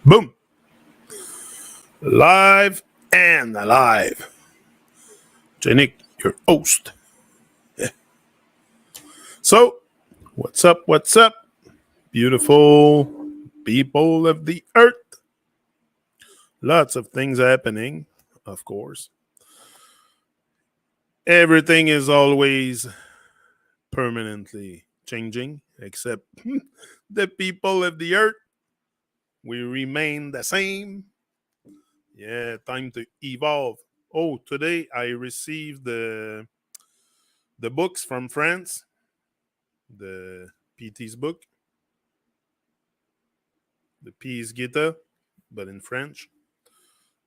Boom. Live and alive. Janik, your host. Yeah. So, what's up? What's up? Beautiful people of the earth. Lots of things happening, of course. Everything is always permanently changing, except the people of the earth. We remain the same. Yeah, time to evolve. Oh, today I received the books from France, the PT's book. The P is Gita, but in French.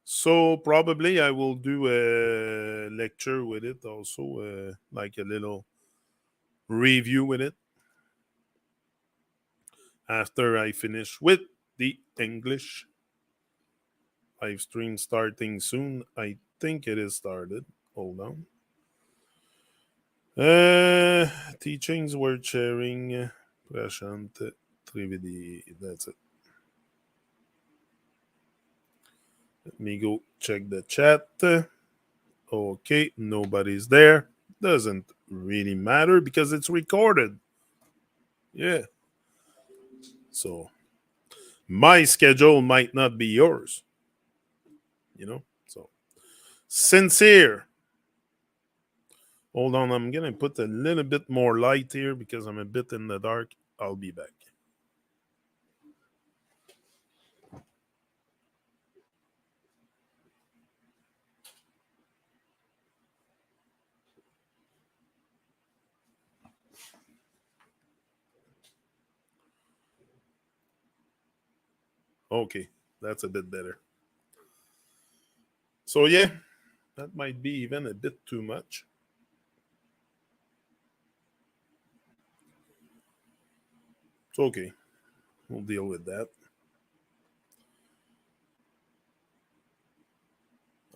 So probably I will do a lecture with it also, like a little review with it after I finish with the English live stream starting soon. I think it is started. Hold on. Teachings worth sharing. Prashant Trivedi. That's it. Let me go check the chat. Okay, nobody's there. Doesn't really matter because it's recorded. Yeah. So my schedule might not be yours. So sincere. Hold on, I'm gonna put a little bit more light here because I'm a bit in the dark. I'll be back. Okay, that's a bit better. So yeah, that might be even a bit too much. It's okay. We'll deal with that.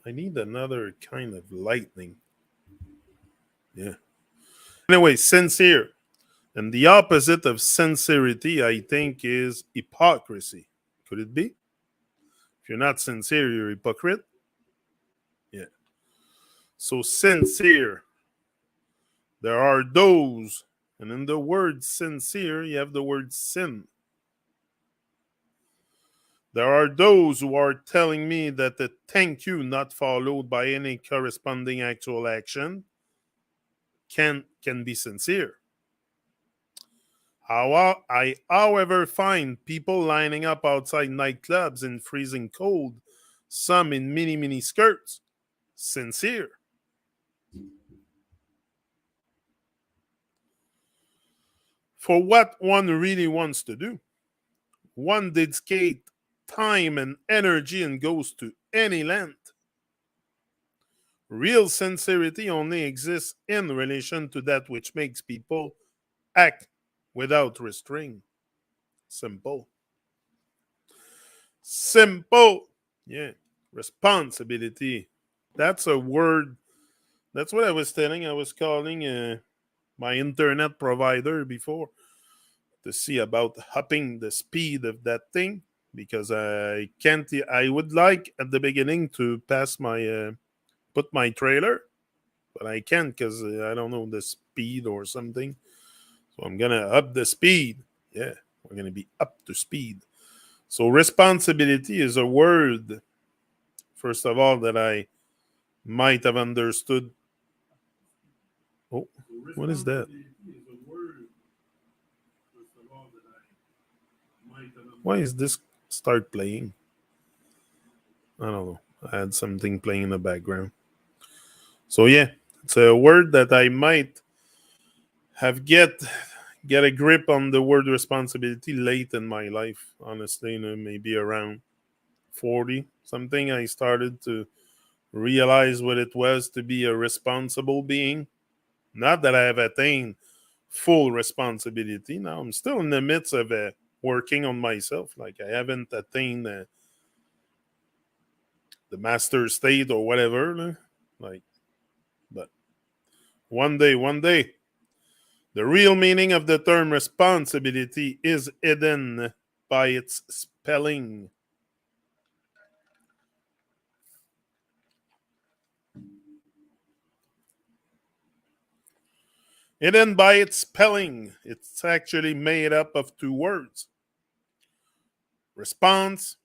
I need another kind of lightning. Yeah. Anyway, sincere. And the opposite of sincerity, I think, is hypocrisy. Could it be? If you're not sincere, you're a hypocrite. Yeah. So sincere. There are those, and in the word sincere, you have the word sin. There are those who are telling me that the thank you not followed by any corresponding actual action can be sincere. I, however, find people lining up outside nightclubs in freezing cold, some in mini skirts, sincere. For what one really wants to do. One dedicates time and energy and goes to any length. Real sincerity only exists in relation to that which makes people act without restraint. Simple. Simple. Yeah. Responsibility. That's a word. That's what I was telling. I was calling my internet provider before to see about upping the speed of that thing because I can't. I would like at the beginning to pass my put my trailer, but I can't because I don't know the speed or something. So I'm gonna up the speed. Yeah, we're gonna be up to speed. So responsibility is a word, first of all, that I might have understood. Oh, what is that? Why is this start playing? I don't know. I had something playing in the background. So yeah, it's a word that I might have get a grip on the word responsibility late in my life. Honestly, maybe around 40 something, I started to realize what it was to be a responsible being. Not that I have attained full responsibility. Now I'm still in the midst of working on myself. Like I haven't attained the master state or whatever. Like, but one day, the real meaning of the term responsibility is hidden by its spelling. Hidden by its spelling, it's actually made up of two words: response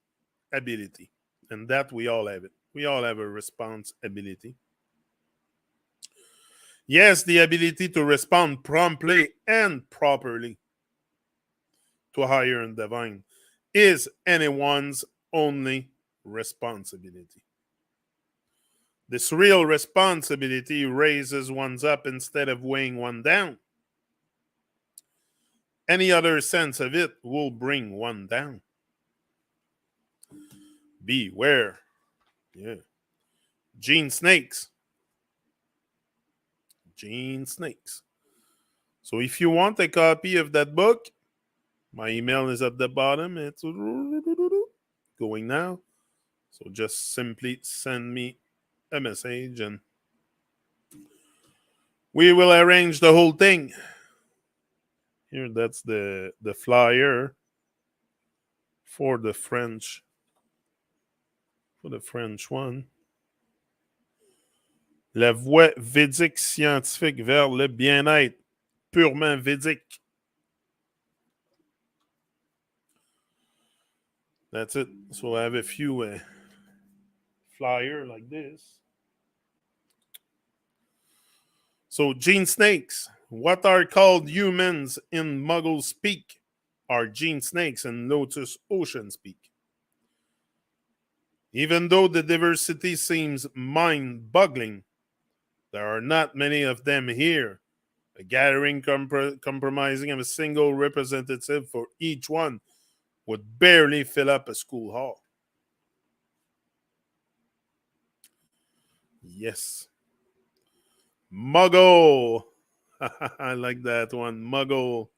ability. And that we all have it. We all have a response ability. Yes, the ability to respond promptly and properly to higher and divine is anyone's only responsibility. This real responsibility raises one's up instead of weighing one down. Any other sense of it will bring one down. Beware. Yeah. Gene snakes. Gene snakes. So if you want a copy of that book, my email is at the bottom. It's going now. So just simply send me a message and we will arrange the whole thing. Here, that's the flyer for the French one. La voie védique scientifique vers le bien-être purement védique. That's it. So I have a few flyer like this. So gene snakes, what are called humans in Muggle speak, are gene snakes in Lotus Ocean speak. Even though the diversity seems mind-boggling, there are not many of them here. A gathering comprising of a single representative for each one would barely fill up a school hall. Yes. Muggle. I like that one. Muggle.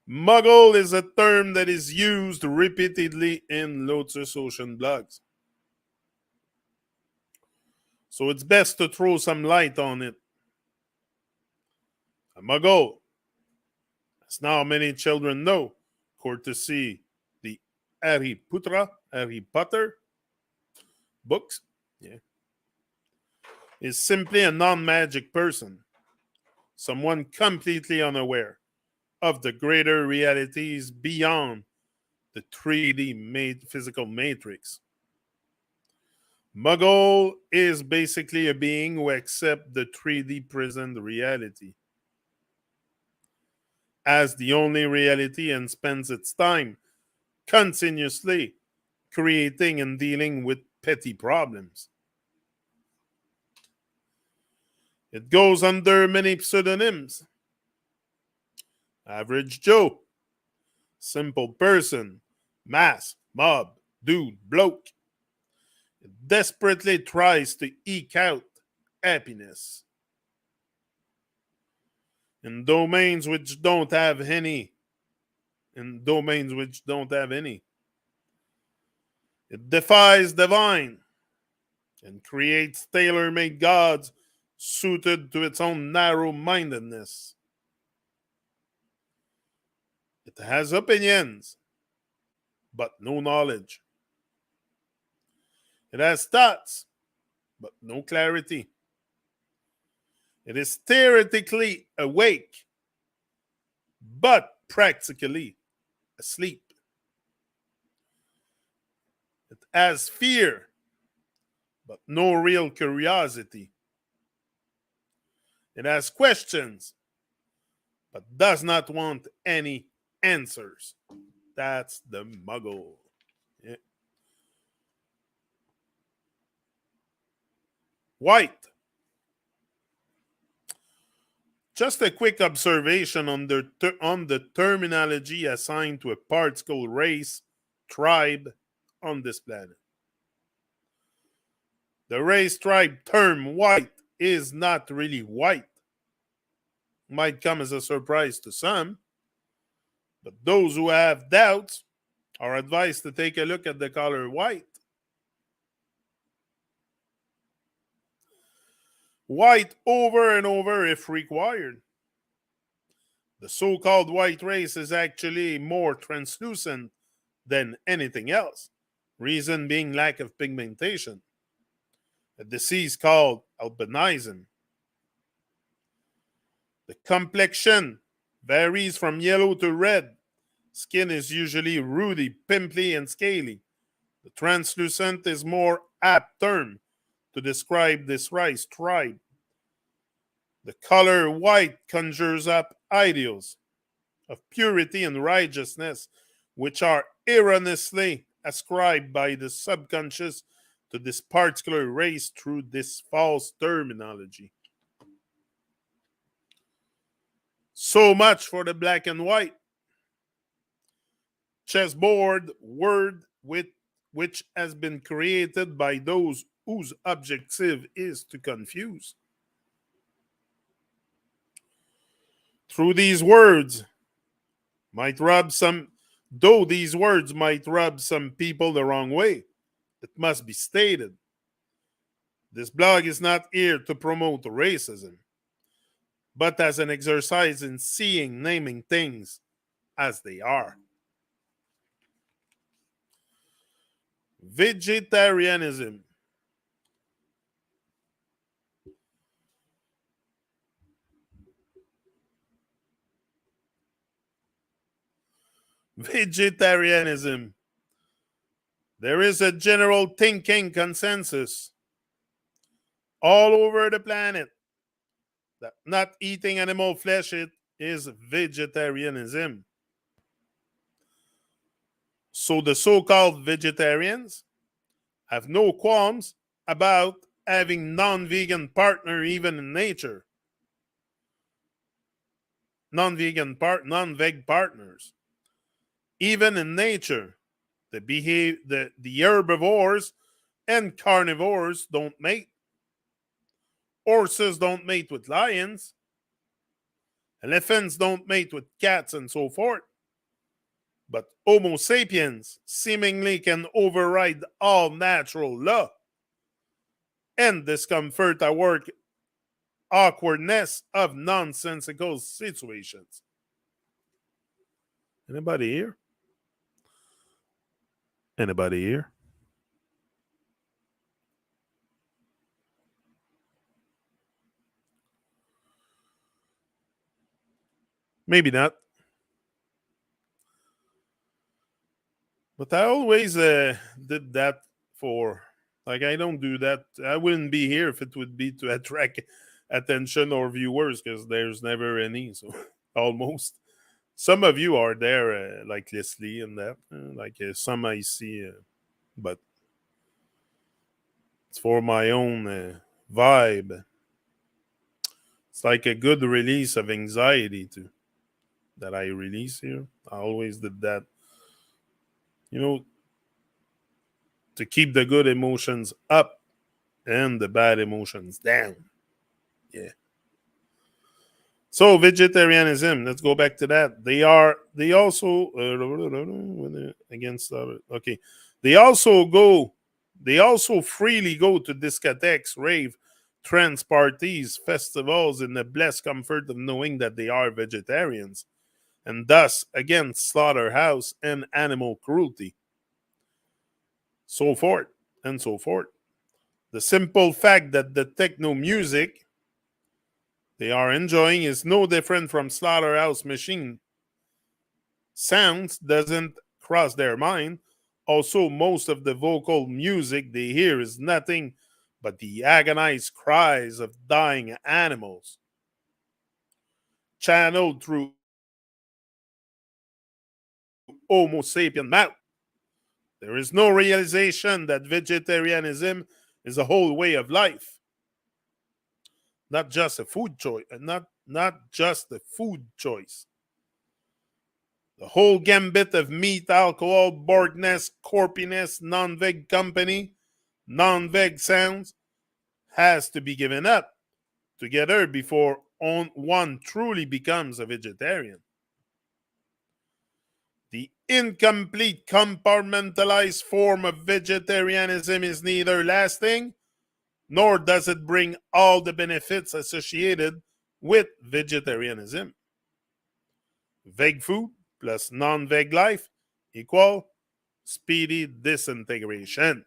Muggle is a term that is used repeatedly in Lotus Ocean blogs. So it's best to throw some light on it. A Muggle, as now many children know, courtesy the Harry Potter books, yeah, is simply a non-magic person, someone completely unaware of the greater realities beyond the 3D physical matrix. Muggle is basically a being who accepts the 3D present reality as the only reality and spends its time continuously creating and dealing with petty problems. It goes under many pseudonyms: Average Joe, Simple Person, Mass, Mob, Dude, Bloke. It desperately tries to eke out happiness in domains which don't have any. In domains which don't have any. It defies divine and creates tailor-made gods suited to its own narrow-mindedness. It has opinions, but no knowledge. It has thoughts, but no clarity. It is theoretically awake, but practically asleep. It has fear, but no real curiosity. It has questions, but does not want any answers. That's the Muggle. Yeah. White. Just a quick observation on the terminology assigned to a particle race, tribe on this planet. The race tribe term white is not really white. Might come as a surprise to some, but those who have doubts are advised to take a look at the color white. White over and over if required. The so-called white race is actually more translucent than anything else, reason being lack of pigmentation, a disease called albinism. The complexion varies from yellow to red. Skin is usually ruddy, pimply, and scaly. The translucent is more apt term to describe this rice tribe. The color white conjures up ideals of purity and righteousness, which are erroneously ascribed by the subconscious to this particular race through this false terminology. So much for the black and white chessboard word with which has been created by those whose objective is to confuse. Through these words might rub some though these words might rub some people the wrong way, it must be stated. This blog is not here to promote racism, but as an exercise in seeing, naming things as they are. Vegetarianism. Vegetarianism. There is a general thinking consensus all over the planet that not eating animal flesh is vegetarianism. So the so-called vegetarians have no qualms about having non-vegan partner even in nature. Non-veg partners. Even in nature, the herbivores and carnivores don't mate. Horses don't mate with lions. Elephants don't mate with cats and so forth. But Homo sapiens seemingly can override all natural law and discomfort our awkwardness of nonsensical situations. Anybody here? Anybody here? Maybe not. But I always did that for, like, I don't do that. I wouldn't be here if it would be to attract attention or viewers because there's never any. So almost. Some of you are there, like Leslie and that. Like some I see, but it's for my own vibe. It's like a good release of anxiety too that I release here. I always did that, you know, to keep the good emotions up and the bad emotions down. Yeah. So vegetarianism. Let's go back to that. They also against okay. They also go. They also freely go to discotheques, rave, trance parties, festivals in the blessed comfort of knowing that they are vegetarians, and thus against slaughterhouse and animal cruelty. So forth and so forth. The simple fact that the techno music they are enjoying is no different from slaughterhouse machine sounds doesn't cross their mind. Also, most of the vocal music they hear is nothing but the agonized cries of dying animals, channeled through Homo sapien mouth. There is no realization that vegetarianism is a whole way of life, not just a food choice, not just a food choice. The whole gambit of meat, alcohol, boredness, corpiness, non-veg company, non-veg sounds has to be given up together before one truly becomes a vegetarian. The incomplete compartmentalized form of vegetarianism is neither lasting nor does it bring all the benefits associated with vegetarianism. Veg food plus non-veg life equal speedy disintegration.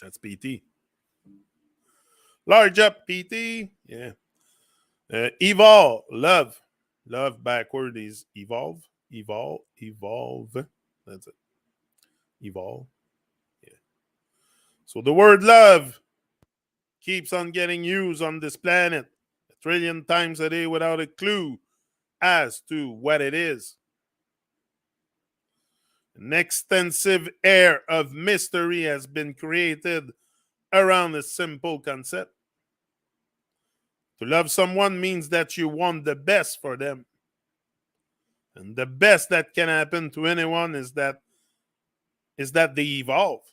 That's PT. Large up, PT. Yeah. Evolve, love. Love backward is evolve. Evolve. That's it. Evolve. Yeah. So the word love keeps on getting used on this planet 1,000,000,000 times a day without a clue as to what it is. An extensive air of mystery has been created around a simple concept. To love someone means that you want the best for them. And the best that can happen to anyone is that they evolve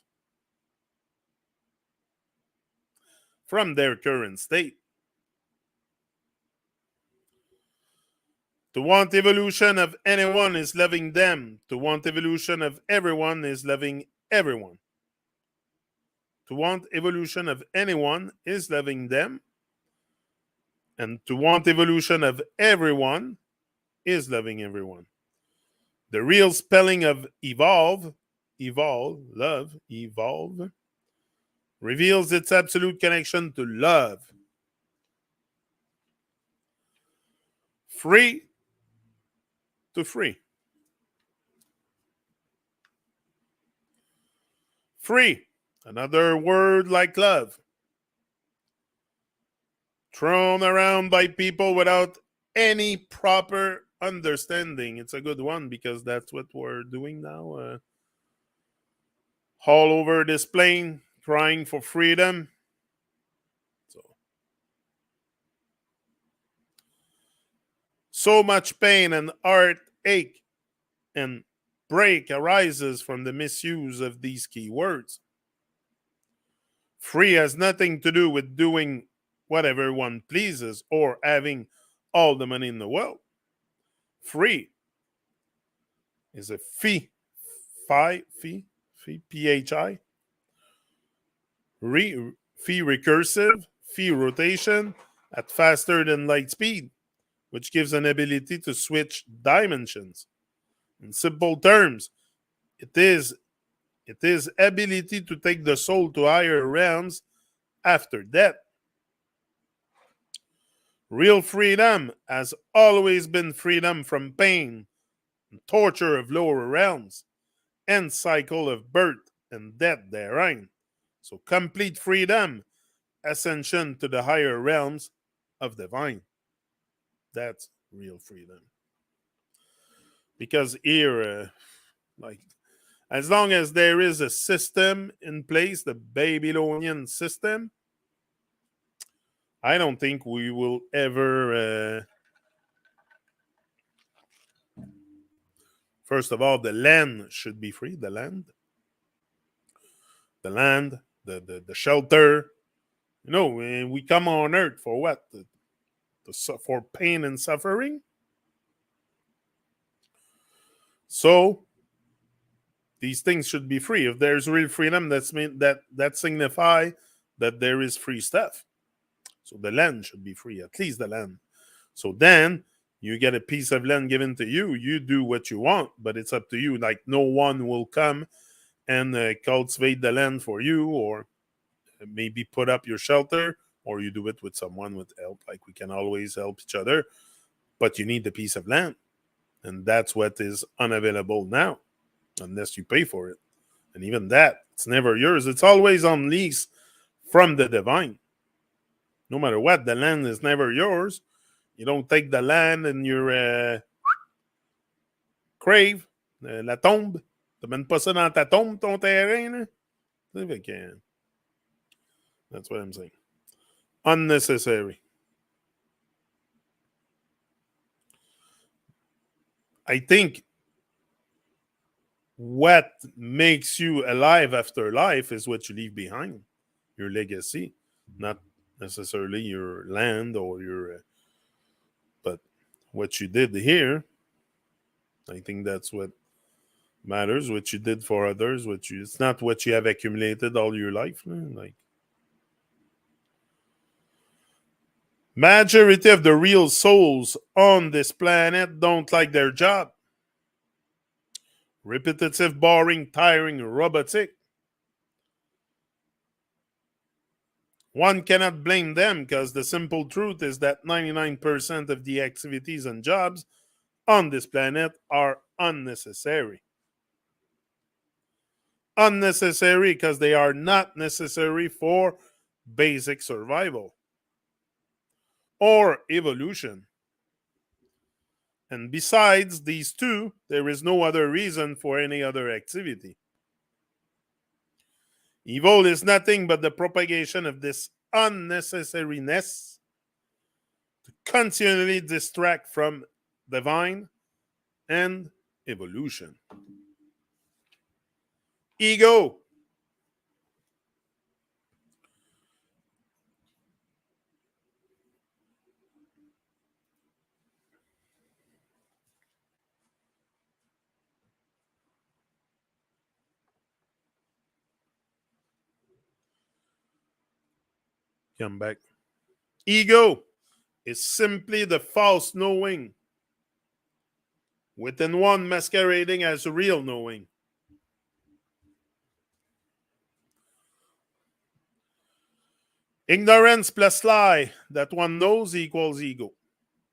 from their current state. To want evolution of anyone is loving them. To want evolution of everyone is loving everyone. To want evolution of anyone is loving them. And to want evolution of everyone is loving everyone. The real spelling of evolve, love, evolve, reveals its absolute connection to love. Free to free. Free, another word like love, thrown around by people without any proper understanding. It's a good one because that's what we're doing now. All over this plane, crying for freedom. So much pain and heartache and break arises from the misuse of these key words. Free has nothing to do with doing whatever one pleases or having all the money in the world. Free is a fee, PHI, fee recursive, fee rotation at faster than light speed, which gives an ability to switch dimensions. In simple terms, it is ability to take the soul to higher realms after death. Real freedom has always been freedom from pain and torture of lower realms and cycle of birth and death therein. So complete freedom, ascension to the higher realms of divine. That's real freedom. Because here, like, as long as there is a system in place, the Babylonian system, I don't think we will ever. First of all, the land should be free. The land, the shelter. You know, we come on earth for what? For pain and suffering. So these things should be free. If there's real freedom, that signify that there is free stuff. So the land should be free, at least the land. So then you get a piece of land given to you. You do what you want, but it's up to you. Like no one will come and cultivate the land for you, or maybe put up your shelter, or you do it with someone with help. Like we can always help each other, but you need the piece of land, and that's what is unavailable now, unless you pay for it. And even that, it's never yours. It's always on lease from the divine. No matter what, the land is never yours. You don't take the land in your grave, la tombe. Tu mènes pas ça dans ta tombe, ton terrain. Là. That's what I'm saying. Unnecessary. I think what makes you alive after life is what you leave behind, your legacy, not necessarily your land or your, but what you did here. I think that's what matters. What you did for others. It's not what you have accumulated all your life. Like majority of the real souls on this planet don't like their job. Repetitive, boring, tiring, robotic. One cannot blame them because the simple truth is that 99% of the activities and jobs on this planet are unnecessary. Unnecessary because they are not necessary for basic survival or evolution. And besides these two, there is no other reason for any other activity. Evil is nothing but the propagation of this unnecessariness to continually distract from divine and evolution. Ego. Come back. Ego is simply the false knowing within one masquerading as real knowing. Ignorance plus lie that one knows equals ego.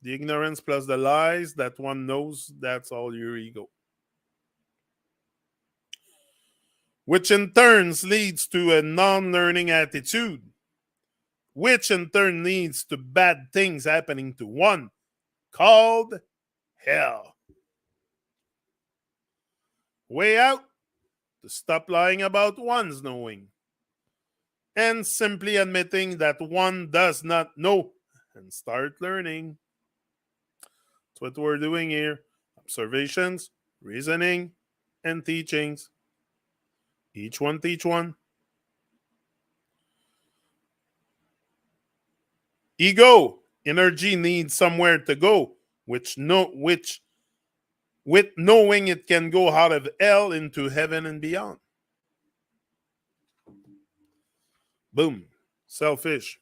The ignorance plus the lies that one knows, that's all your ego. Which in turn leads to a non learning attitude, which in turn leads to bad things happening to one, called hell. Way out to stop lying about one's knowing and simply admitting that one does not know and start learning. That's what we're doing here. Observations, reasoning, and teachings. Each one teach one. Ego, energy needs somewhere to go, which with knowing it can go out of hell into heaven and beyond. Boom. Selfish.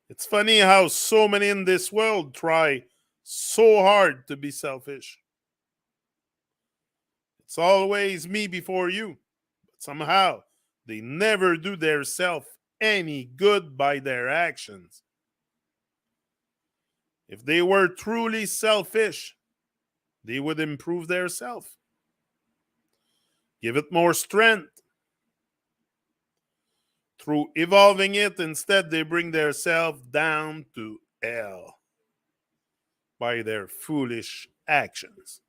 It's funny how so many in this world try so hard to be selfish. It's always me before you. But somehow they never do their self any good by their actions. If they were truly selfish, they would improve their self. Give it more strength. Through evolving it, instead they bring their self down to hell by their foolish actions.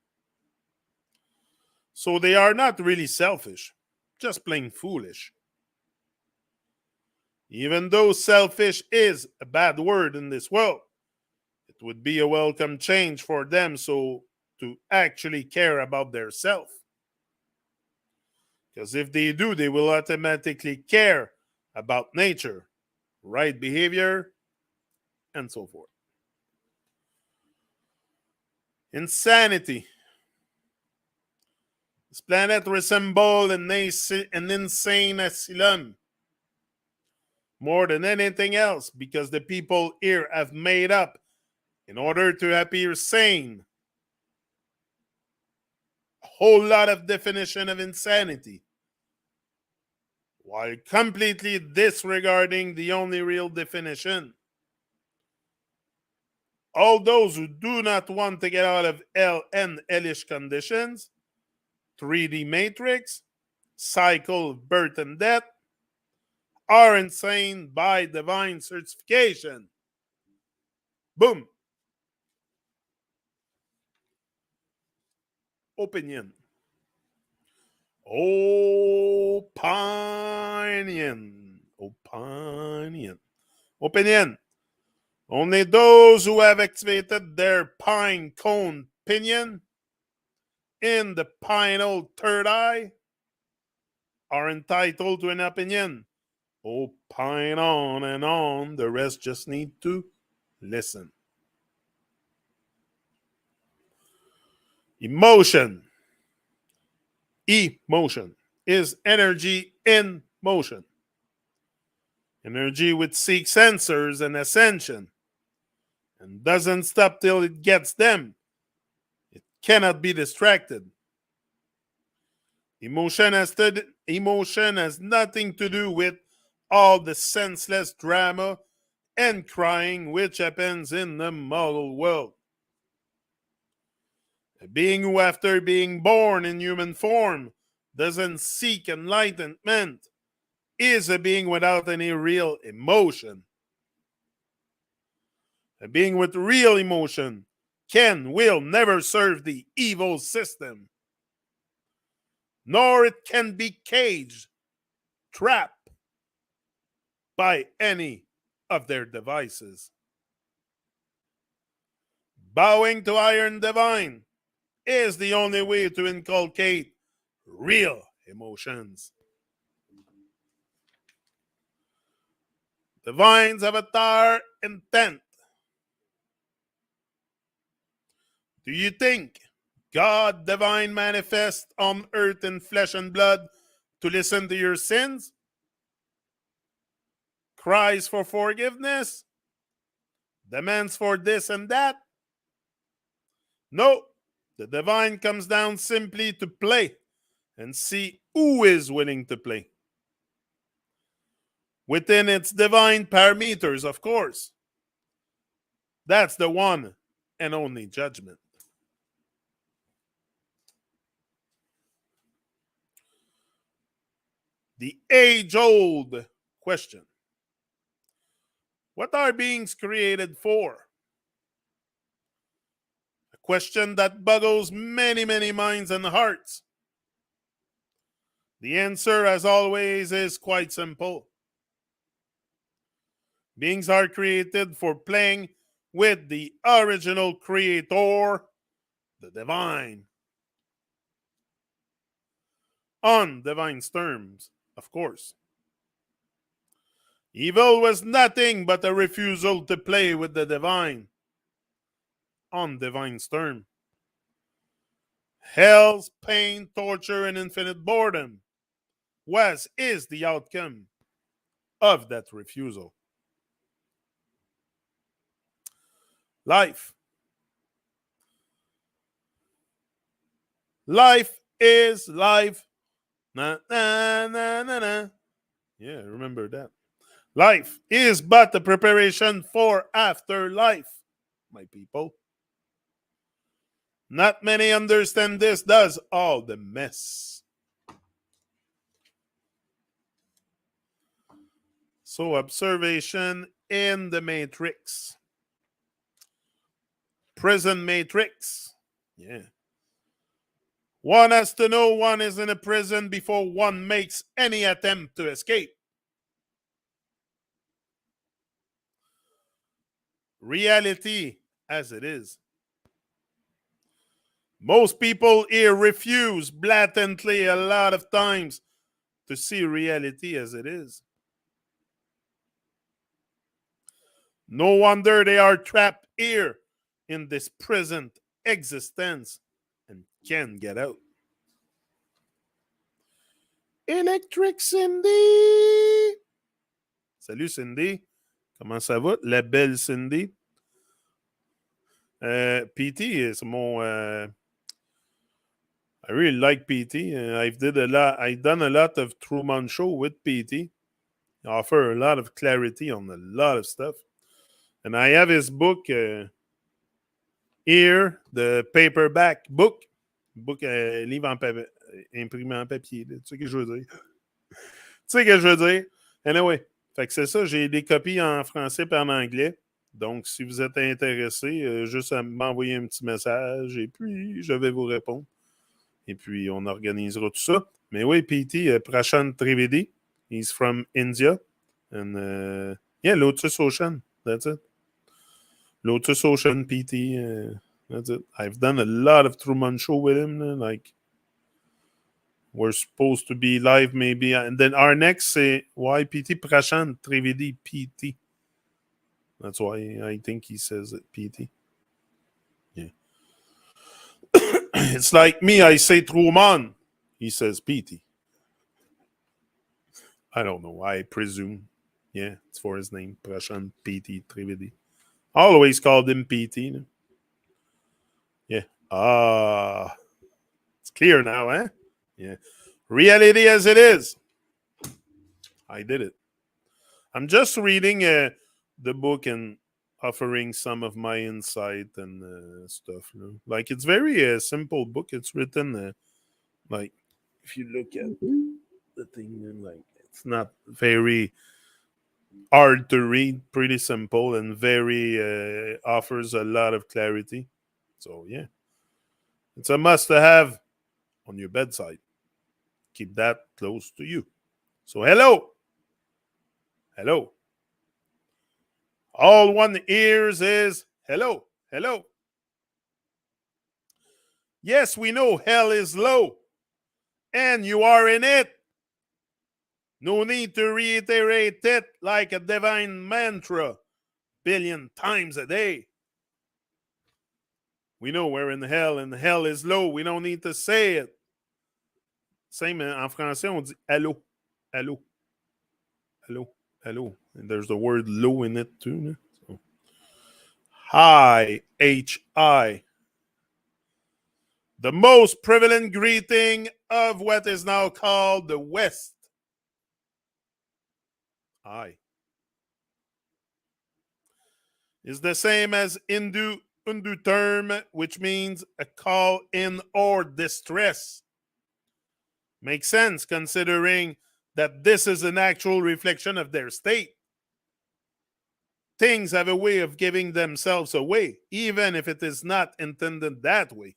So they are not really selfish, just plain foolish. Even though selfish is a bad word in this world, it would be a welcome change for them so to actually care about their self. Because if they do, they will automatically care about nature, right behavior, and so forth. Insanity. This planet resembles an insane asylum more than anything else because the people here have made up, in order to appear sane, a whole lot of definition of insanity, while completely disregarding the only real definition. All those who do not want to get out of hell and hellish conditions, 3D matrix, cycle of birth and death, are insane by divine certification. Boom. Opinion. Opinion. Opinion. Opinion. Only those who have activated their pine cone pinion in the pineal third eye are entitled to an opinion. Opine on and on. The rest just need to listen. Emotion. Emotion is energy in motion. Energy which seeks answers and ascension and doesn't stop till it gets them. It cannot be distracted. Emotion has Emotion has nothing to do with all the senseless drama and crying which happens in the model world. A being who, after being born in human form, doesn't seek enlightenment is a being without any real emotion. A being with real emotion will never serve the evil system, nor it can be caged, trapped by any of their devices. Bowing to Iron Divine is the only way to inculcate real emotions. Divine's avatar intent. Do you think God divine manifest on earth in flesh and blood to listen to your sins? Cries for forgiveness? Demands for this and that? No, the divine comes down simply to play and see who is willing to play. Within its divine parameters, of course. That's the one and only judgment. The age-old question. What are beings created for? A question that boggles many, many minds and hearts. The answer, as always, is quite simple. Beings are created for playing with the original creator, the divine. On divine's terms, of course. Evil was nothing but a refusal to play with the divine. On divine's term. Hell's pain, torture, and infinite boredom is the outcome of that refusal. Life. Life is life. Na, na, na, na, na. Yeah, remember that. Life is but the preparation for afterlife, my people. Not many understand this, does all the mess. So, observation in the matrix. Prison matrix. Yeah. One has to know one is in a prison before one makes any attempt to escape. Reality as it is. Most people here refuse blatantly a lot of times to see reality as it is. No wonder they are trapped here in this present existence and can't get out. Electric Cindy! Salut Cindy, comment ça va? La belle Cindy. PT is mon... I really like PT. I've done a lot of Truman Show with PT. I offer a lot of clarity on a lot of stuff. And I have his book here, the paperback book. Livre imprimé en papier. Tu sais ce que je veux dire? Tu sais ce que je veux dire? Anyway, fait que c'est ça. J'ai des copies en français et en anglais. Donc, si vous êtes intéressé, juste à m'envoyer un petit message et puis je vais vous répondre. Et puis, on organisera tout ça. Mais oui, PT, Prashant Trivedi. He's from India. And yeah, Lotus Ocean. That's it. Lotus Ocean PT. That's it. I've done a lot of Truman Show with him. Like, we're supposed to be live maybe. And then our next, say, why PT Prashant Trivedi PT. That's why I think he says it, PT. Yeah. It's like me, I say Truman. He says PT. I don't know. I presume. Yeah, it's for his name. Prashant PT Trivedi. Always called him PT. Yeah. It's clear now, eh? Yeah. Reality as it is. I did it. I'm just reading the book and offering some of my insight and stuff. You know? Like it's very simple book. It's written like if you look at the thing, like it's not very hard to read. Pretty simple and very offers a lot of clarity. So yeah, it's a must to have on your bedside. Keep that close to you. So hello, hello. All one hears is hello, hello. Yes, we know hell is low, and you are in it. No need to reiterate it like a divine mantra billion times a day. We know we're in hell, and hell is low. We don't need to say it. Same en français, on dit allô, allô, allô, allô. And there's the word low in it too. So, hi, H-I. The most prevalent greeting of what is now called the West. I is the same as Hindu term, which means a call in or distress. Makes sense considering that this is an actual reflection of their state. Things have a way of giving themselves away, even if it is not intended that way.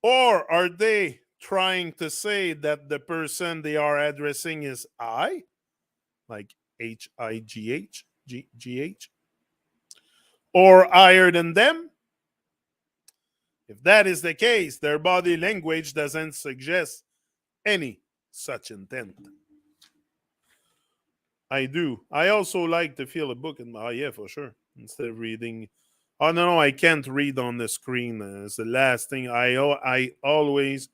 Or are they trying to say that the person they are addressing is I, like H-I-G-H, G-H, or higher than them? If that is the case, their body language doesn't suggest any such intent. I do. I also like to feel a book in my yeah, for sure. Instead of reading. Oh no, I can't read on the screen. It's the last thing. I always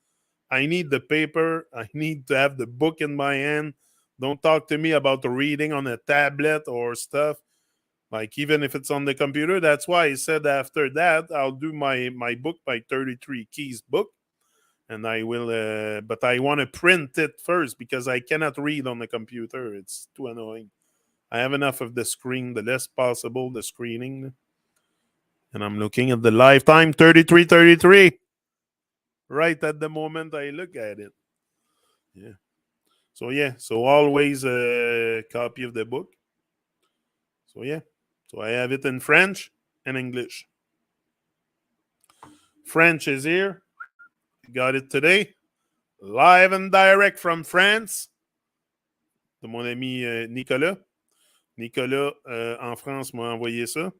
I need the paper. I need to have the book in my hand. Don't talk to me about reading on a tablet or stuff. Like even if it's on the computer, that's why I said after that I'll do my book by 33 keys book, and I will. But I want to print it first because I cannot read on the computer. It's too annoying. I have enough of the screen, the less possible the screening, and I'm looking at the lifetime 3333. Right at the moment I look at it. Yeah. So yeah. So always a copy of the book. So yeah. So I have it in French and English. French is here. Got it today. Live and direct from France. De mon ami Nicolas. Nicolas, en France, m'a envoyé ça.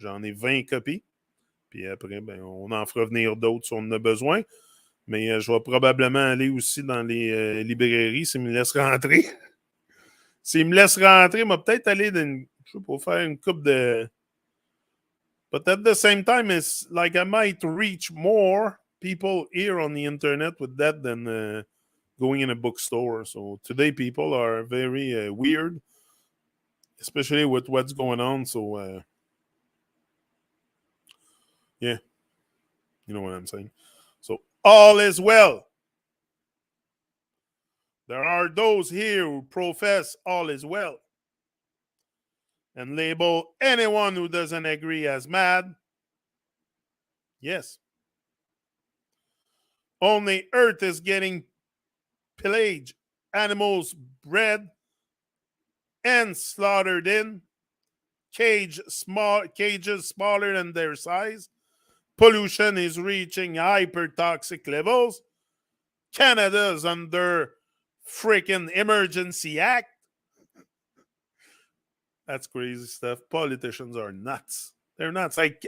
J'en ai 20 copies. Puis après, ben, on en fera venir d'autres si on en a besoin. Mais je vais probablement aller aussi dans les librairies s'ils me laissent rentrer. S'ils me laissent rentrer, je vais peut-être aller je sais pas, faire une coupe de. But at the same time, it's like I might reach more people here on the internet with that than going in a bookstore. So today, people are very weird, especially with what's going on. So, yeah, you know what I'm saying. So, all is well. There are those here who profess all is well and label anyone who doesn't agree as mad. Yes. Only Earth is getting pillaged, animals bred and slaughtered in cages smaller than their size. Pollution is reaching hypertoxic levels. Canada's under freaking emergency act. That's crazy stuff. Politicians are nuts. They're nuts. Like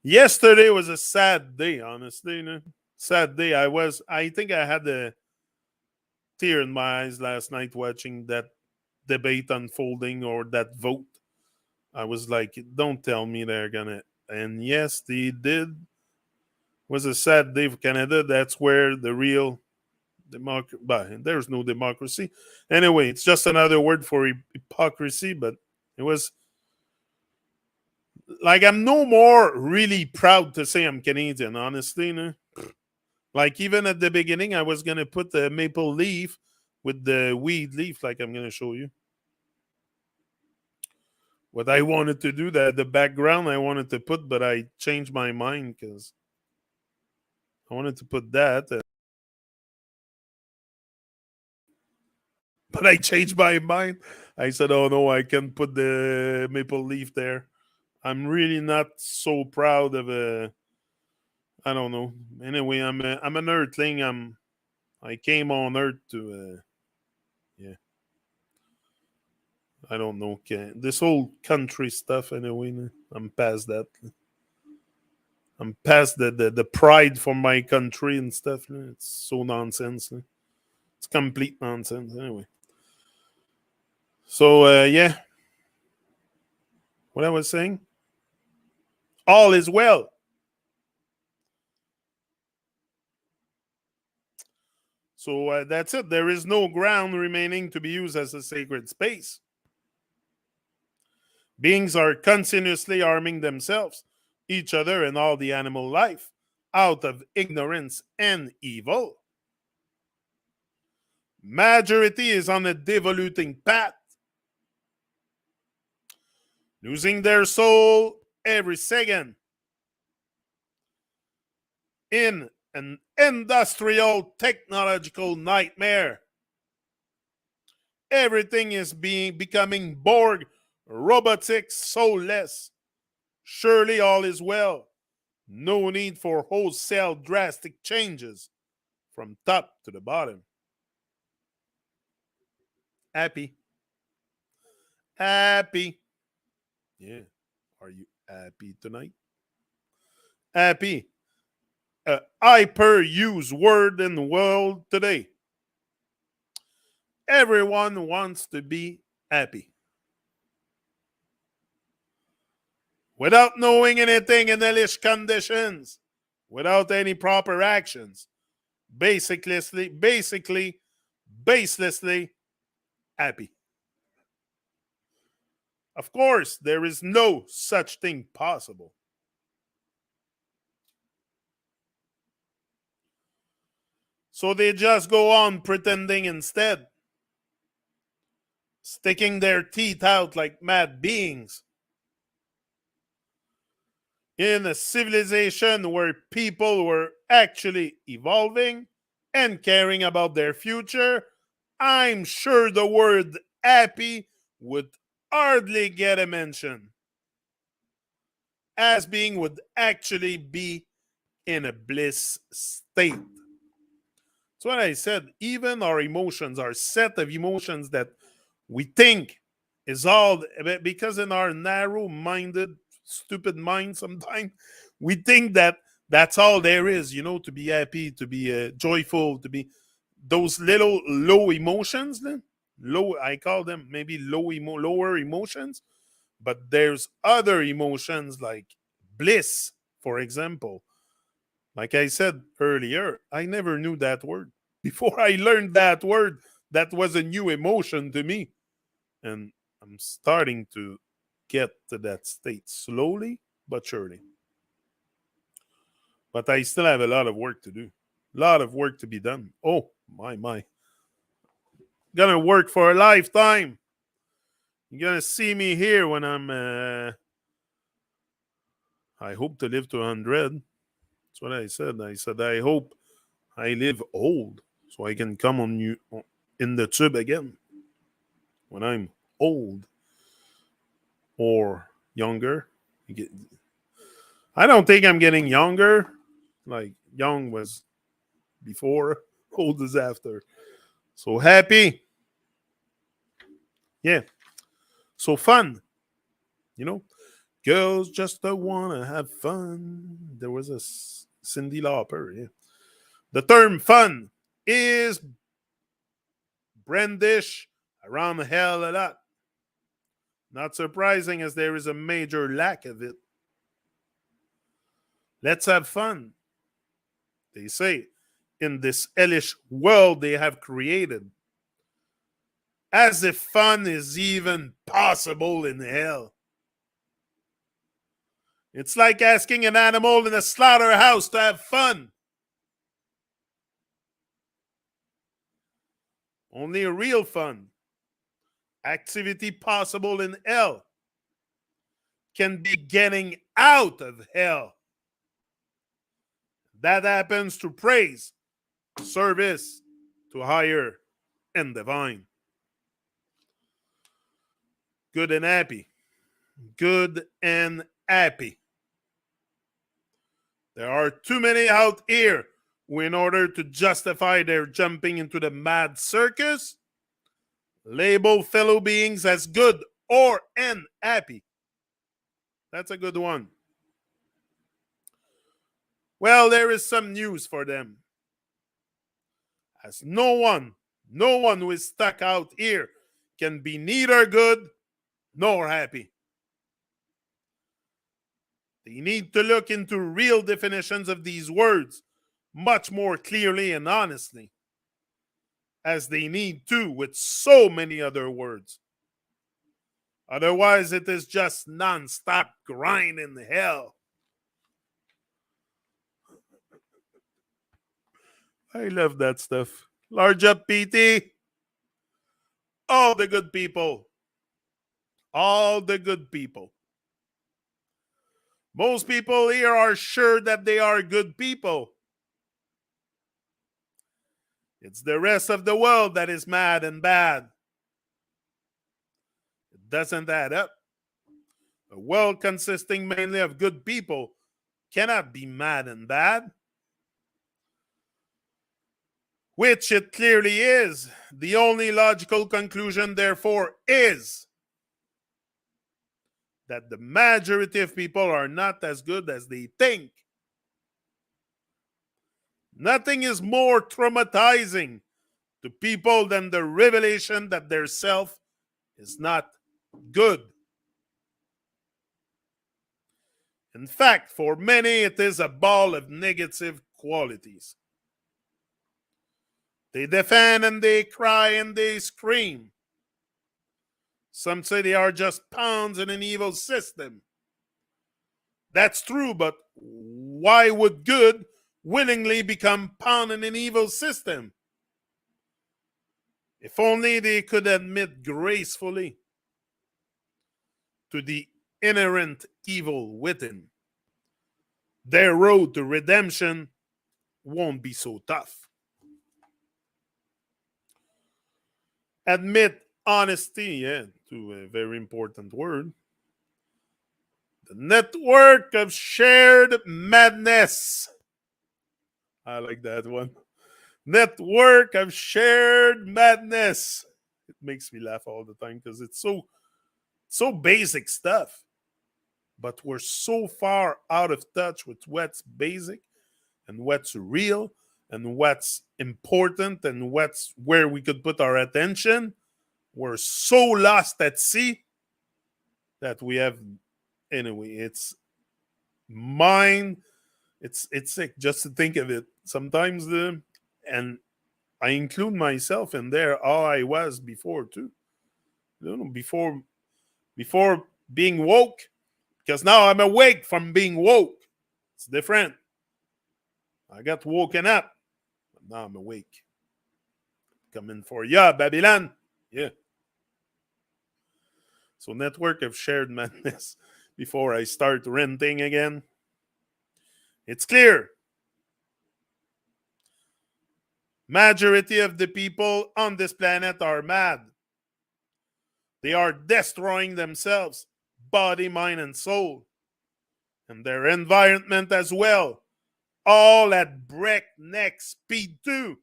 yesterday was a sad day, honestly. You know? Sad day. I think I had a tear in my eyes last night watching that debate unfolding or that vote. I was like, don't tell me they're gonna. And yes, they did. It was a sad day for Canada. That's where the real democracy. But there's no democracy. Anyway, it's just another word for hypocrisy. But it was like I'm no more really proud to say I'm Canadian. Honestly, no? Like even at the beginning, I was gonna put the maple leaf with the weed leaf, like I'm gonna show you. What I wanted to do, the background I wanted to put, but I changed my mind because I wanted to put that, but I changed my mind. I said, "Oh no, I can put the maple leaf there." I'm really not so proud of a. I don't know. Anyway, I'm an Earthling. I came on Earth to yeah. I don't know this whole country stuff. Anyway, I'm past that. I'm past the pride for my country and stuff. It's so nonsense. It's complete nonsense. Anyway, so yeah, what I was saying, all is well. So that's it. There is no ground remaining to be used as a sacred space. Beings are continuously arming themselves, each other, and all the animal life out of ignorance and evil. Majority is on a devoluting path, losing their soul every second in an industrial technological nightmare. Everything is becoming Borg, robotic, soulless. Surely all is well. No need for wholesale drastic changes from top to the bottom. Happy. Happy. Yeah. Are you happy tonight? Happy. A hyper used word in the world today. Everyone wants to be happy. Without knowing anything in hellish conditions, without any proper actions, basically, baselessly happy. Of course, there is no such thing possible. So they just go on pretending instead, sticking their teeth out like mad beings. In a civilization where people were actually evolving and caring about their future, I'm sure the word happy would hardly get a mention, as being would actually be in a bliss state. That's what I said. Even our emotions, our set of emotions that we think is all, because in our narrow minded, stupid mind, sometimes we think that that's all there is, to be happy, to be joyful, to be those little low emotions. Then low, I call them maybe lower emotions, but there's other emotions like bliss, for example. Like I said earlier, I never knew that word. Before I learned that word, that was a new emotion to me. And I'm starting to get to that state slowly but surely. But I still have a lot of work to do. A lot of work to be done. Oh, my. Gonna work for a lifetime. You're gonna see me here when I'm I hope to live to 100. That's what I said. I said I hope I live old so I can come on you in the tube again when I'm old or younger. I don't think I'm getting younger. Like young was before, old is after. So happy. Yeah. So fun. You know, girls just don't want to have fun. There was a Cindy Lauper. Yeah. The term fun is brandish around hell a lot. Not surprising as there is a major lack of it. Let's have fun, they say, in this hellish world they have created. As if fun is even possible in hell. It's like asking an animal in a slaughterhouse to have fun. Only real fun, activity possible in hell, can be getting out of hell. That happens to praise, service to higher and divine. Good and happy. Good and happy. There are too many out here who, in order to justify their jumping into the mad circus, label fellow beings as good or and happy. That's a good one. Well, there is some news for them. As no one who is stuck out here can be neither good nor happy. They need to look into real definitions of these words much more clearly and honestly, as they need to with so many other words. Otherwise, it is just non-stop grind in hell. I love that stuff. Large up, PT. All the good people. All the good people. Most people here are sure that they are good people. It's the rest of the world that is mad and bad. It doesn't add up. A world consisting mainly of good people cannot be mad and bad. Which it clearly is. The only logical conclusion, therefore, is that the majority of people are not as good as they think. Nothing is more traumatizing to people than the revelation that their self is not good. In fact, for many, it is a ball of negative qualities. They defend and they cry and they scream. Some say they are just pawns in an evil system. That's true, but why would good willingly become pawn in an evil system? If only they could admit gracefully to the inherent evil within, their road to redemption won't be so tough. Admit honesty, yeah, to a very important word. The network of shared madness. I like that one. Network of shared madness. It makes me laugh all the time because it's so basic stuff. But we're so far out of touch with what's basic and what's real and what's important and what's where we could put our attention. We're so lost at sea that we have, anyway, it's mind, it's sick just to think of it. Sometimes and I include myself in there, how I was before too. You know, before being woke, because now I'm awake from being woke. It's different. I got woken up, but now I'm awake. Coming for ya, Babylon. Yeah. So network of shared madness before I start renting again. It's clear. Majority of the people on this planet are mad. They are destroying themselves, body, mind, and soul, and their environment as well, all at breakneck speed too.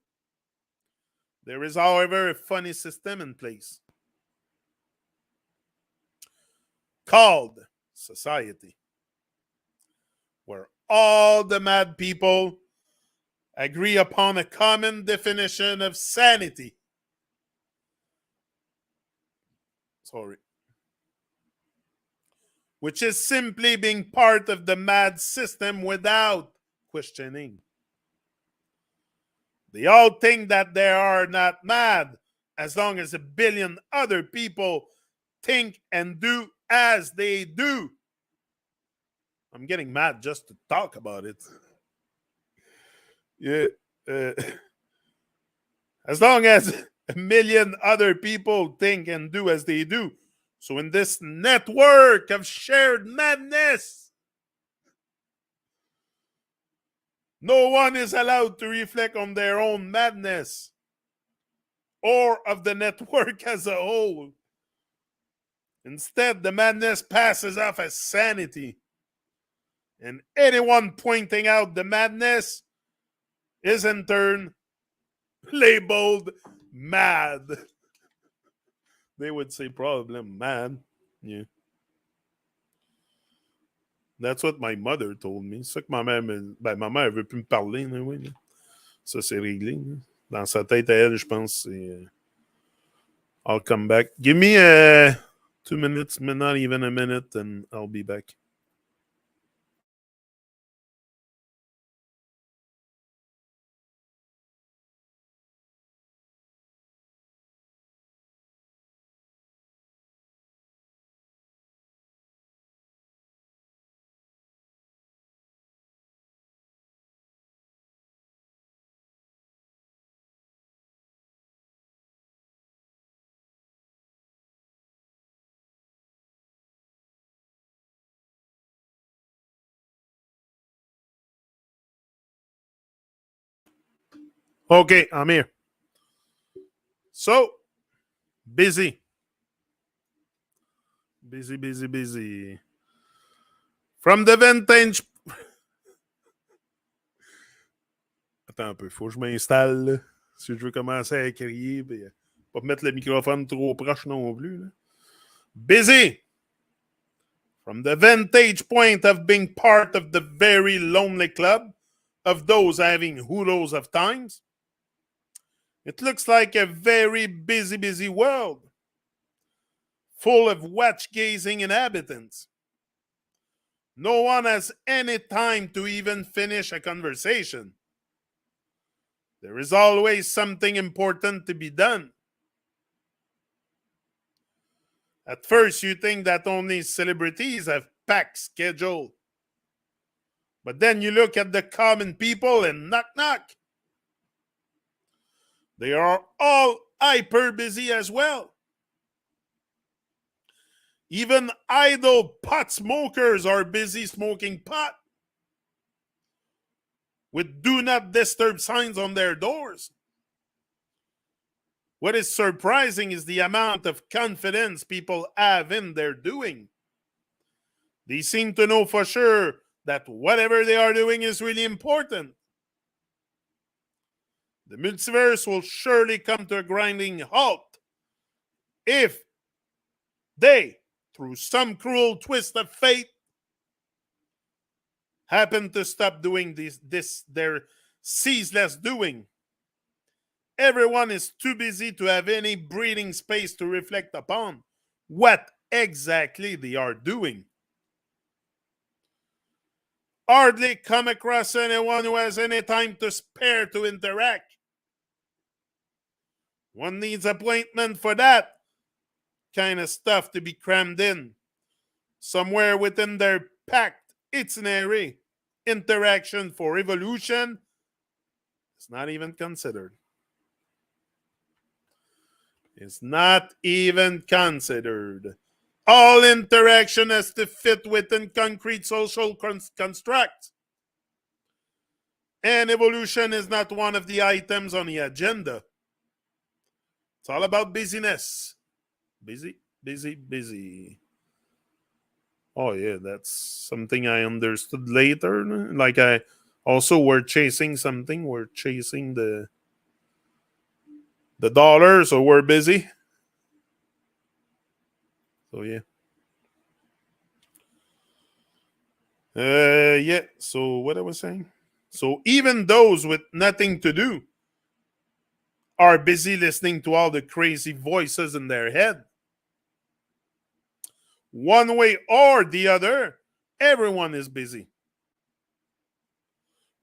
There is, however, a funny system in place called society, where all the mad people agree upon a common definition of sanity. Which is simply being part of the mad system without questioning. They all think that they are not mad as long as a billion other people think and do as they do. I'm getting mad just to talk about it. Yeah. As long as a million other people think and do as they do. So, in this network of shared madness, no one is allowed to reflect on their own madness or of the network as a whole. Instead, the madness passes off as sanity. And anyone pointing out the madness is in turn labeled mad. They would say probably mad. Yeah. That's what my mother told me. C'est ça que ma mère veut plus me parler, là, oui. Là. Ça, c'est réglé. Là. Dans sa tête à elle, je pense, c'est I'll come back. Give me 2 minutes, not even a minute, and I'll be back. Okay, I'm here. So, busy. Busy. From the vintage. Attends un peu, faut que je m'installe là, si je veux commencer à crier. Puis, pas mettre le microphone trop proche non plus. Là. Busy. From the vantage point of being part of the very lonely club of those having hoodles of times, it looks like a very busy world, full of watch-gazing inhabitants. No one has any time to even finish a conversation. There is always something important to be done. At first, you think that only celebrities have packed schedule. But then you look at the common people and knock. They are all hyper busy as well. Even idle pot smokers are busy smoking pot with do not disturb signs on their doors. What is surprising is the amount of confidence people have in their doing. They seem to know for sure that whatever they are doing is really important. The multiverse will surely come to a grinding halt if they, through some cruel twist of fate, happen to stop doing their ceaseless doing. Everyone is too busy to have any breathing space to reflect upon what exactly they are doing. Hardly come across anyone who has any time to spare to interact. One needs appointment for that kind of stuff to be crammed in. Somewhere within their packed itinerary, interaction for evolution is not even considered. It's not even considered. All interaction has to fit within concrete social constructs. And evolution is not one of the items on the agenda. It's all about busyness. Busy. Oh, yeah, that's something I understood later. Like, I also we're chasing something. We're chasing the dollar, so we're busy. So, yeah. Yeah, so what I was saying? So, even those with nothing to do are busy listening to all the crazy voices in their head. One way or the other, everyone is busy.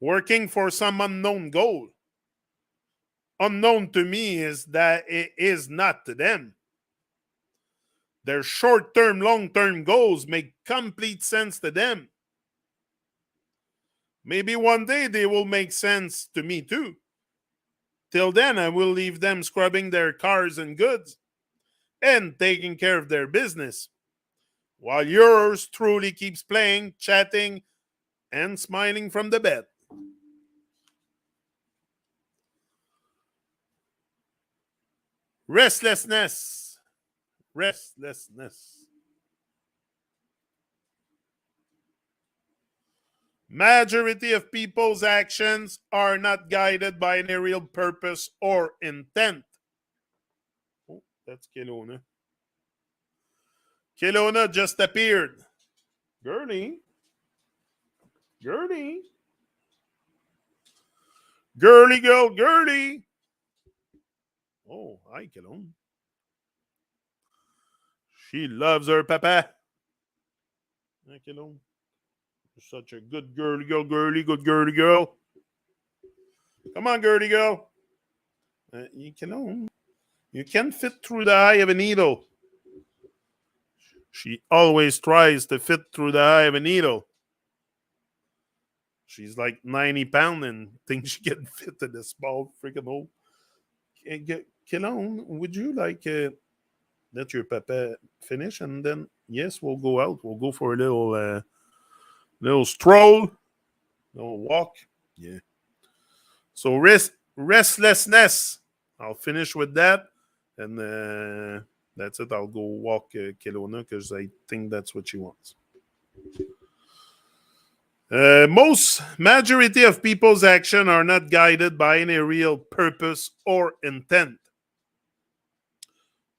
Working for some unknown goal. Unknown to me is that it is not to them. Their short-term, long-term goals make complete sense to them. Maybe one day they will make sense to me too. Till then, I will leave them scrubbing their cars and goods and taking care of their business, while yours truly keeps playing, chatting, and smiling from the bed. Restlessness. Restlessness. Majority of people's actions are not guided by any real purpose or intent. Oh, that's Kelowna. Kelowna just appeared. Girly. Girly. Girly girl, girly. Oh, hi, Kelowna. She loves her papa. Hi, Kelowna. You're such a good girly girl, good girly girl. Come on, girly girl. You can fit through the eye of a needle. She always tries to fit through the eye of a needle. She's like 90 pounds and thinks she can fit in this small freaking hole. Kelon, would you like let your papa finish and then yes, we'll go out. We'll go for a little stroll, little walk. Yeah. So restlessness. I'll finish with that, and that's it. I'll go walk Kelowna because I think that's what she wants. Most majority of people's action are not guided by any real purpose or intent,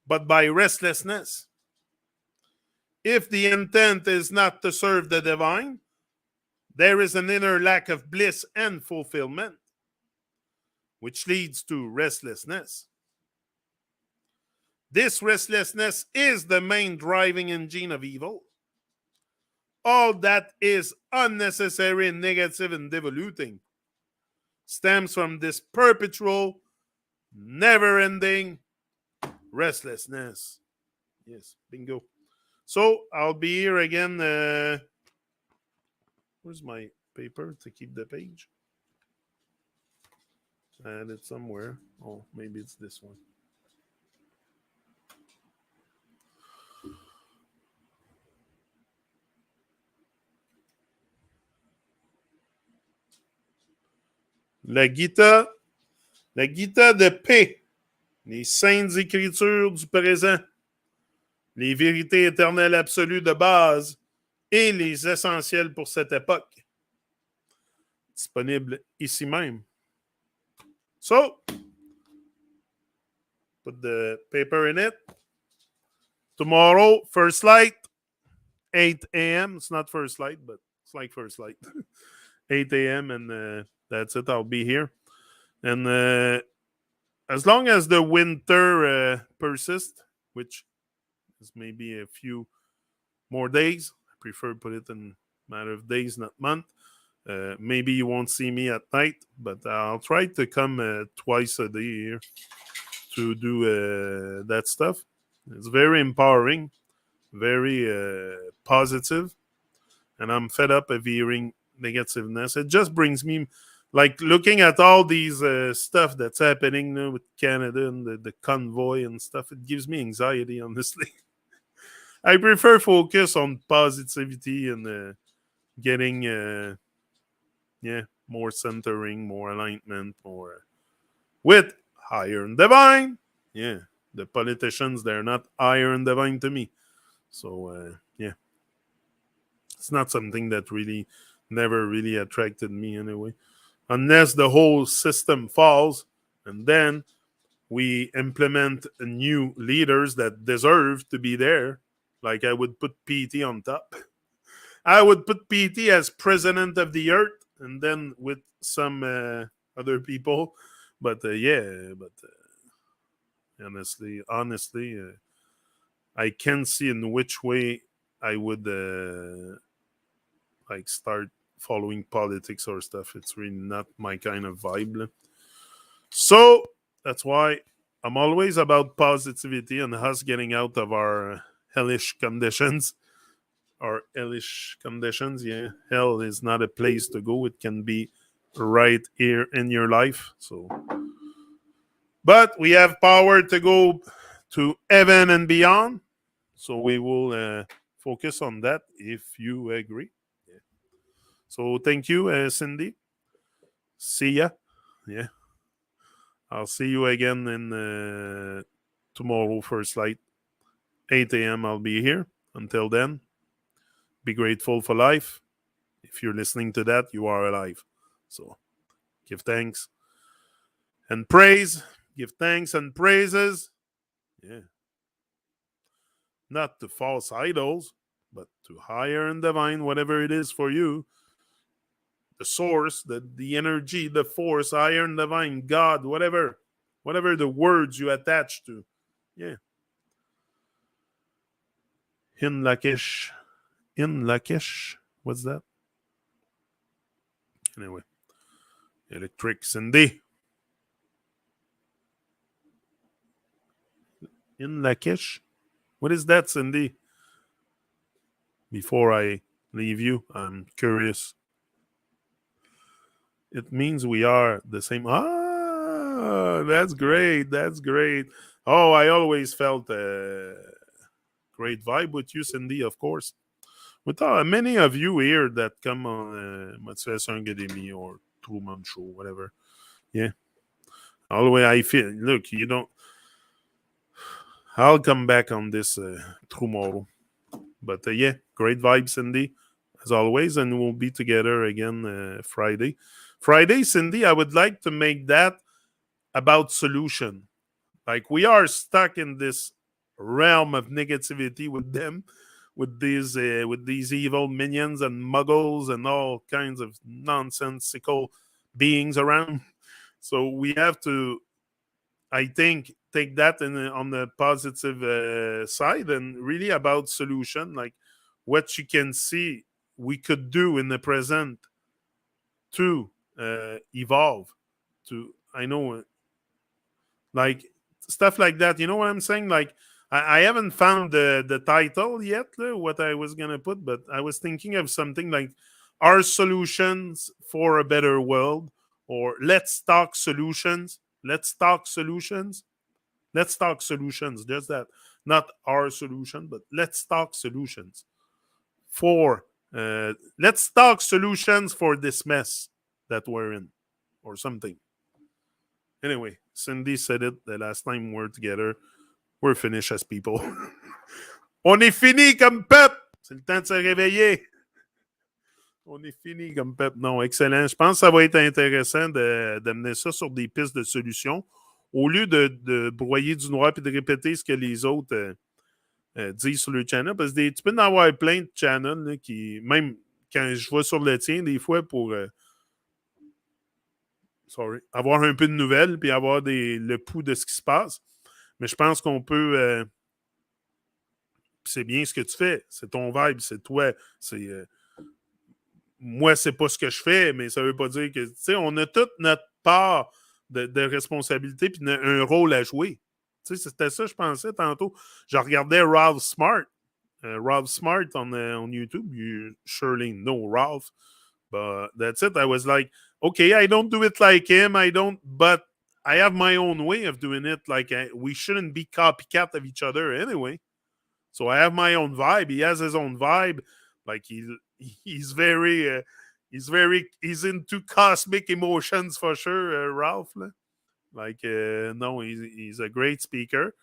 but by restlessness. If the intent is not to serve the divine, there is an inner lack of bliss and fulfillment, which leads to restlessness. This restlessness is the main driving engine of evil. All that is unnecessary, negative, and devoluting stems from this perpetual, never-ending restlessness. Yes, bingo. So I'll be here again. Where's my paper to keep the page? I had it somewhere. Oh, maybe it's this one. La Gita de paix, les saintes écritures du présent, les vérités éternelles absolues de base et les essentiels pour cette époque. Disponible ici même. So, put the paper in it. Tomorrow, first light, 8 a.m. It's not first light, but it's like first light. 8 a.m. and that's it. I'll be here. And as long as the winter persists, which is maybe a few more days, I prefer put it in a matter of days, not month. Maybe you won't see me at night, but I'll try to come twice a day here to do that stuff. It's very empowering, very positive, and I'm fed up of hearing negativeness. It just brings me, like, looking at all these stuff that's happening now with Canada and the convoy and stuff. It gives me anxiety, honestly. I prefer focus on positivity and getting, more centering, more alignment, more with higher and divine. Yeah, the politicians, they're not higher and divine to me. So, it's not something that really never really attracted me anyway. Unless the whole system falls and then we implement new leaders that deserve to be there. Like I would put PT on top. I would put PT as president of the earth and then with some other people. But honestly, I can't see in which way I would like start following politics or stuff. It's really not my kind of vibe. So that's why I'm always about positivity and us getting out of our hellish conditions. Our hellish conditions, yeah. Hell is not a place to go. It can be right here in your life. So But we have power to go to heaven and beyond. So we will focus on that if you agree. Yeah. So thank you, Cindy. See ya. Yeah. I'll see you again in tomorrow first light. 8 a.m. I'll be here. Until then, be grateful for life. If you're listening to that, you are alive. So give thanks and praise. Give thanks and praises. Yeah. Not to false idols, but to higher and divine, whatever it is for you. The source, the energy, the force, higher and divine, God, whatever. Whatever the words you attach to. Yeah. In Lakesh. In Lakesh. What's that? Anyway. Electric Cindy. In Lakesh. What is that, Cindy? Before I leave you, I'm curious. It means we are the same. Ah, that's great. That's great. Oh, I always felt a great vibe with you, Cindy, of course. With many of you here that come on Motivation Academy or Truman Show, whatever. Yeah. Always I feel, look, you don't, I'll come back on this tomorrow. But yeah, great vibes, Cindy, as always. And we'll be together again Friday. Friday, Cindy, I would like to make that about solution. Like we are stuck in this realm of negativity with them, with these evil minions and muggles and all kinds of nonsensical beings around. So we have to, I think, take that on the positive side and really about solution, like what you can see we could do in the present to evolve. To I know like stuff like that. You know what I'm saying? Like I haven't found the title yet, what I was gonna put, but I was thinking of something like our solutions for a better world, or let's talk solutions. Let's talk solutions. Let's talk solutions. Just that, not our solution, but let's talk solutions for. Let's talk solutions for this mess that we're in, or something. Anyway, Cindy said it the last time we're together. We're finished as people. On est fini comme peuple. C'est le temps de se réveiller. On est fini comme peuple. Non, excellent. Je pense que ça va être intéressant d'amener ça sur des pistes de solutions au lieu de broyer du noir et de répéter ce que les autres disent sur le channel. Parce que tu peux en avoir plein de channels là, qui, même quand je vais sur le tien, des fois pour avoir un peu de nouvelles puis avoir le pouls de ce qui se passe. Mais je pense qu'on peut. C'est bien ce que tu fais. C'est ton vibe, c'est toi. C'est. Moi, c'est pas ce que je fais, mais ça veut pas dire que. Tu sais, on a toute notre part de responsabilité puis un rôle à jouer. Tu sais, c'était ça, je pensais tantôt. Je regardais Ralph Smart. Ralph Smart on YouTube. You surely know Ralph. But that's it. I was like, okay, I don't do it like him. But I have my own way of doing it. Like, we shouldn't be copycat of each other anyway. So I have my own vibe. He has his own vibe. Like he's very he's into cosmic emotions for sure, Ralph. Like no, he's a great speaker.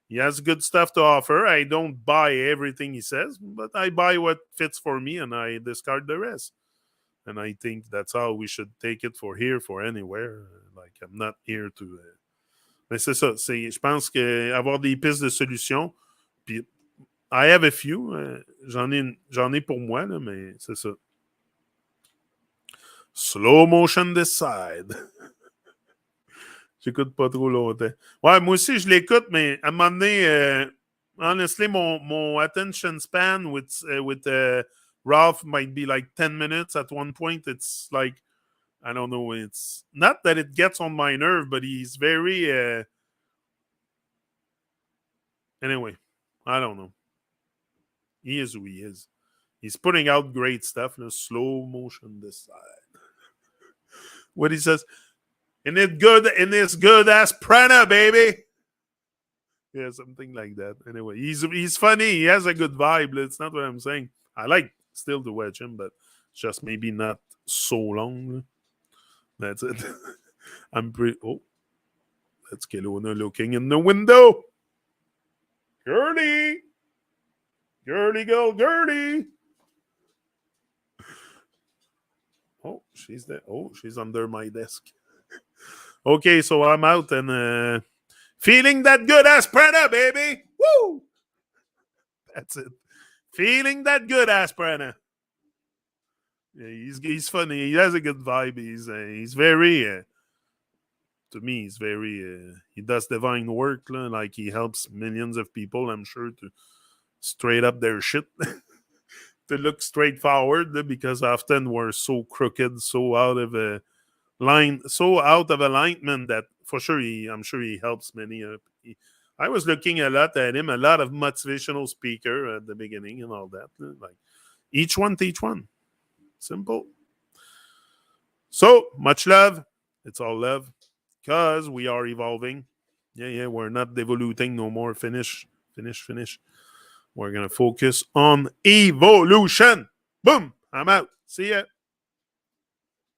He has good stuff to offer. I don't buy everything he says, but I buy what fits for me and I discard the rest. And I think that's how we should take it for here, for anywhere. Like I'm not here to. Mais c'est ça. Je pense que avoir des pistes de solutions. Puis I have a few. J'en ai pour moi, là, mais c'est ça. Slow motion this side. J'écoute pas trop longtemps. Ouais, moi aussi, je l'écoute, mais à un moment donné, honestly, mon attention span with Ralph might be like 10 minutes. At one point, it's like, I don't know, it's not that it gets on my nerve, but he's very, anyway, I don't know. He is who he is. He's putting out great stuff. Slow motion this side. What he says, And it's good as Prana, baby. Yeah, something like that. Anyway, he's funny. He has a good vibe. It's not what I'm saying. I like still to watch him, but just maybe not so long. That's it. I'm pretty. Oh, that's Kelowna looking in the window. Gertie, Gertie, girl, Gertie. Oh, she's there. Oh, she's under my desk. Okay, so I'm out and feeling that good as Prana, baby. Woo! That's it. Feeling that good as Prana. Yeah, he's funny. He has a good vibe. He's very to me. He's very he does divine work. Like he helps millions of people. I'm sure to straight up their shit. To look straightforward because often we're so crooked, so out of a line, so out of alignment that for sure I'm sure he helps many. I was looking a lot at him, a lot of motivational speaker at the beginning and all that. Like each one teach one. Simple. So much love. It's all love because we are evolving. Yeah, we're not devoluting no more. Finish. We're gonna focus on evolution. Boom. I'm out. See ya.